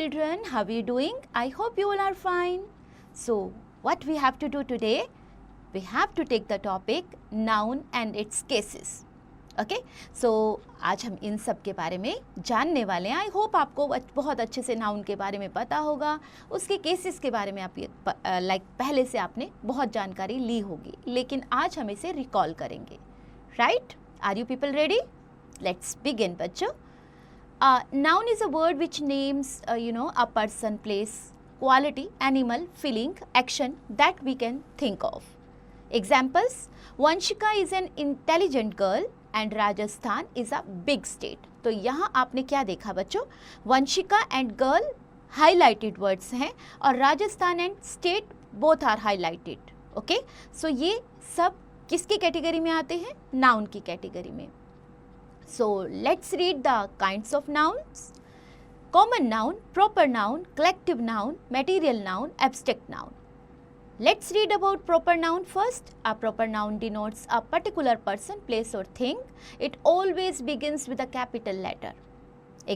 children, how are you doing? I hope you all are fine. So, what we have to do today? We have to take the topic noun and its cases. Okay so आज हम इन सब के बारे में जानने वाले हैं. I hope आपको बहुत अच्छे से नाउन के बारे में पता होगा, उसके केसेस के बारे में आप पहले से आपने बहुत जानकारी ली होगी, लेकिन आज हम इसे रिकॉल करेंगे. Right? Are you people ready? Let's begin बच्चों. Noun is a word which names a person, place, quality, animal, feeling, action that we can think of. Examples: Vanshika is an intelligent girl and Rajasthan is a big state. तो यहाँ आपने क्या देखा बच्चों? Vanshika and girl highlighted words हैं और Rajasthan and state both are highlighted. Okay, so ये सब किसकी कैटेगरी में आते हैं? नाउन की कैटेगरी में. So let's read the kinds of nouns. Common noun, proper noun, collective noun, material noun, abstract noun. Let's read about proper noun first. A proper noun denotes a particular person, place or thing. It always begins with a capital letter.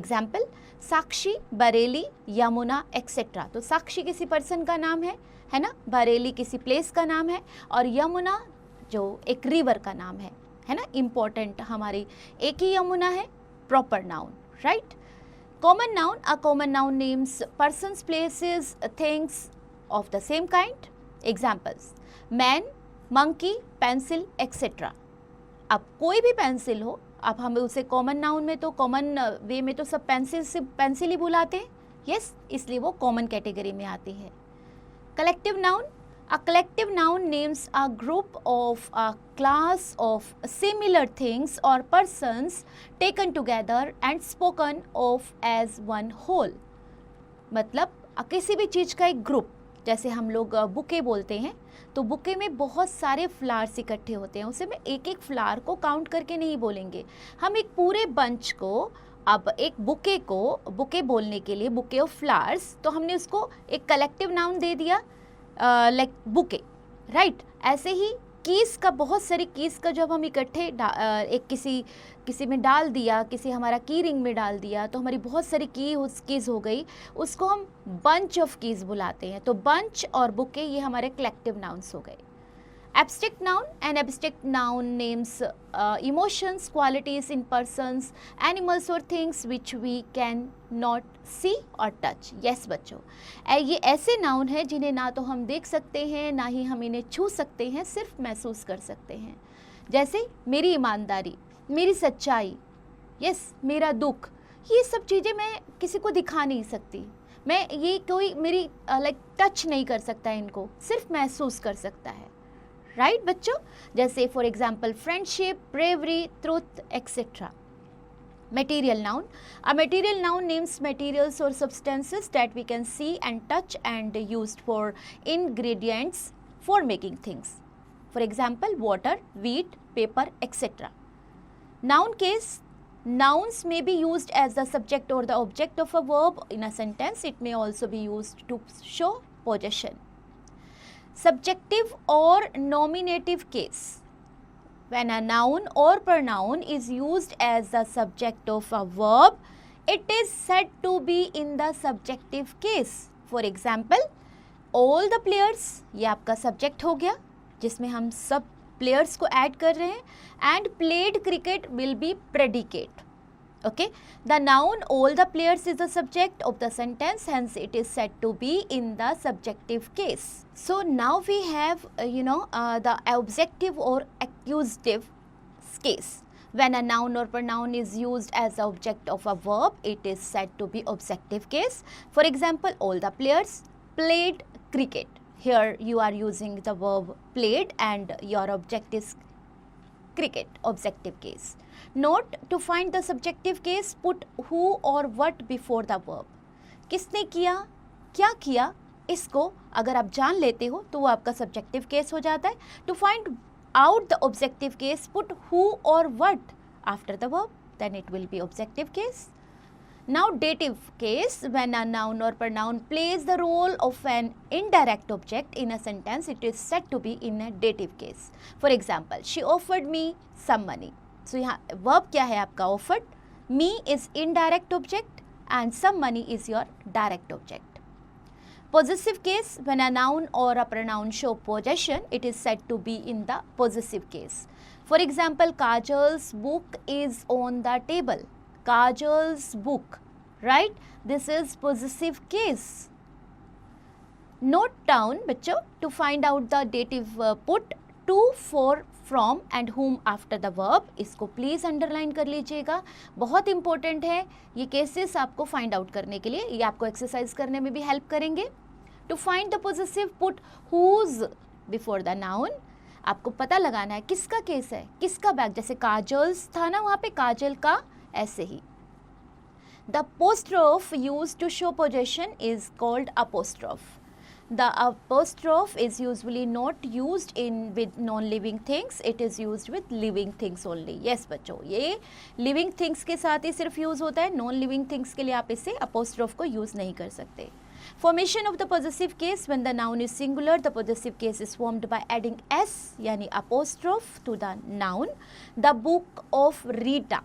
Example: Sakshi, Bareilly, Yamuna, etc. तो साक्षी किसी person का नाम है ना? बरेली किसी place का नाम है और यमुना जो एक रिवर का नाम है ना? इम्पॉर्टेंट हमारी एक ही यमुना है. Proper noun. Right? Common noun, a common noun names persons, places, things of the same kind. Examples: man, monkey, pencil, etcetera. अब कोई भी पेंसिल हो, अब हम उसे कॉमन नाउन में तो कॉमन वे में तो सब पेंसिल ही बुलाते हैं. यस, इसलिए वो कॉमन कैटेगरी में आती है. Collective noun, a collective noun names a group of a class of similar things or persons taken together and spoken of as one whole. मतलब किसी भी चीज़ का एक ग्रुप, जैसे हम लोग बुके बोलते हैं तो बुके में बहुत सारे फ्लावर्स इकट्ठे होते हैं, उसे में एक एक फ्लावर को काउंट करके नहीं बोलेंगे. हम एक पूरे बंच को, अब एक बुके को बुके बोलने के लिए, बुके ऑफ फ्लावर्स, तो हमने उसको एक कलेक्टिव नाउन दे दिया लाइक बुके. राइट? ऐसे ही कीस का, बहुत सारी कीस का जब हम इकट्ठे एक किसी में डाल दिया, किसी हमारा की रिंग में डाल दिया, तो हमारी बहुत सारी कीज़ हो गई, उसको हम बंच ऑफ कीज़ बुलाते हैं. तो बंच और बुके ये हमारे कलेक्टिव नाउन्स हो गए. Abstract noun, an abstract noun names emotions, qualities in persons, animals or things which we can not see or touch. Yes बच्चों, ये ऐसे नाउन है जिन्हें ना तो हम देख सकते हैं, ना ही हम इन्हें छू सकते हैं, सिर्फ महसूस कर सकते हैं. जैसे मेरी ईमानदारी, मेरी सच्चाई, यस, मेरा दुख, ये सब चीज़ें मैं किसी को दिखा नहीं सकती. मैं ये कोई मेरी टच नहीं कर सकता है, इनको सिर्फ महसूस कर सकता है. राइट बच्चों? जैसे for example friendship, bravery, truth, etcetera. Material noun, a material noun names materials और substances that we can see and touch and used for ingredients for making things. For example water, wheat, paper, etcetera. Noun case, nouns may be used as the subject or the object of a verb in a sentence. It may also be used to show possession. Subjective or nominative case, when a noun or pronoun is used as the subject of a verb, it is said to be in the subjective case. For example, all the players, ये आपका subject हो गया जिसमें हम सब players को add कर रहे हैं, and played cricket will be predicate. Okay, the noun all the players is the subject of the sentence, hence it is said to be in the subjective case. So now we have the objective or accusative case. When a noun or pronoun is used as the object of a verb, it is said to be objective case. For example, all the players played cricket. Here you are using the verb played and your object is cricket, objective case. Note: to find the subjective case, put who or what before the verb. किसने किया, क्या किया, इसको अगर आप जान लेते हो तो वो आपका subjective case हो जाता है. To find out the objective case, put who or what after the verb, then it will be objective case. Now dative case, when a noun or pronoun plays the role of an indirect object in a sentence, it is said to be in a dative case. For example, she offered me some money. So यहाँ verb क्या है आपका? offered. Me is indirect object, and some money is your direct object. Possessive case, when a noun or a pronoun show possession, it is said to be in the possessive case. For example, Kajal's book is on the table. Kajal's book, right? This is possessive case. Note down बच्चों, to find out the dative put to, for, from and whom after the verb. इसको please underline कर लीजिएगा, बहुत important है ये cases आपको find out करने के लिए, ये आपको एक्सरसाइज करने में भी हेल्प करेंगे. To find the possessive put whose before the noun. आपको पता लगाना है किसका केस है, किसका बैग. जैसे काजल्स था ना, वहाँ पे काजल का, ऐसे ही. The apostrophe used to show possession is called apostrophe. The apostrophe is usually not used in with non-living things. It is used with living things only. Yes बच्चों, ये living things के साथ ही सिर्फ यूज़ होता है. non-living things के लिए आप इसे apostrophe को यूज़ नहीं कर सकते. Formation of the possessive case, when the noun is singular, the possessive case is formed by adding s यानी apostrophe to the noun. The book of Rita.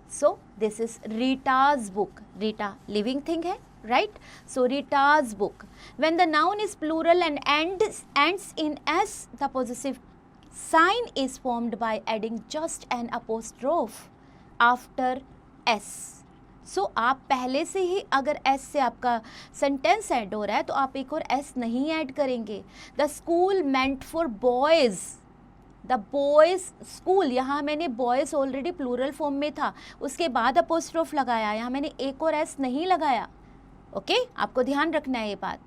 So this is Rita's book. Rita living thing है, right? So Rita's book. When the noun is plural and ends in s, the possessive sign is formed by adding just an apostrophe after s. So आप पहले से ही अगर s से आपका sentence add हो रहा है तो आप एक और s नहीं ऐड करेंगे. The school meant for boys. The boys school, यहाँ मैंने बॉयज़ ऑलरेडी प्लूरल फॉर्म में था, उसके बाद अपोस्ट्रोफ लगाया, यहाँ मैंने एक और एस नहीं लगाया. ओके आपको ध्यान रखना है ये बात.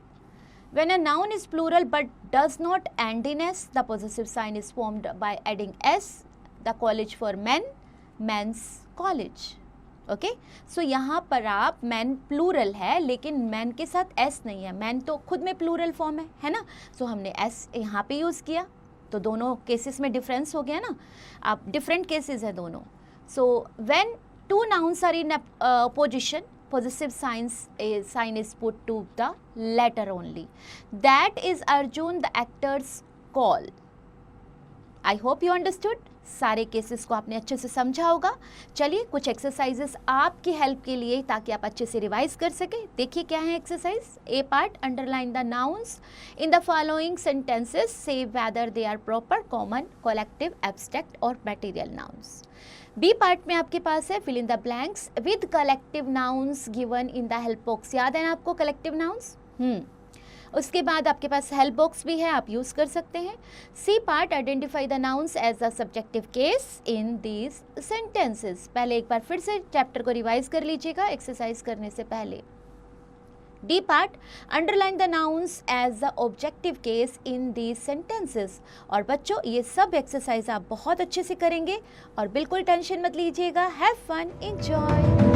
When a noun is plural but does not end in s, the possessive sign is formed by adding s. The college for man, man's college. Okay so यहाँ पर आप मैन प्लूरल है लेकिन मैन के साथ एस नहीं है. Man तो खुद में प्लूरल फॉर्म है ना. सो हमने एस यहाँ पे यूज़ किया, तो दोनों केसेस में डिफरेंस हो गया ना. आप डिफरेंट केसेस है दोनों. So when two nouns are in position, possessive sign is put to the letter only. That is Arjun the actor's call. I hope you understood. सारे केसेस को आपने अच्छे से समझा होगा. चलिए कुछ एक्सरसाइजेस आपकी हेल्प के लिए ताकि आप अच्छे से रिवाइज कर सके. देखिए क्या है exercise. A part, underline the nouns in the following sentences, say whether they are proper, common, collective, abstract और मटेरियल नाउन्स. बी पार्ट में आपके पास है fill in the blanks with collective nouns given in the help box. याद है ना आपको collective nouns. उसके बाद आपके पास हेल्प बॉक्स भी है, आप यूज़ कर सकते हैं. C part, identify the nouns as a subjective case in these sentences. पहले एक बार फिर से चैप्टर को रिवाइज कर लीजिएगा एक्सरसाइज करने से पहले. D part, underline the nouns as the objective case in these sentences. और बच्चों ये सब एक्सरसाइज आप बहुत अच्छे से करेंगे और बिल्कुल टेंशन मत लीजिएगा. Have fun, enjoy.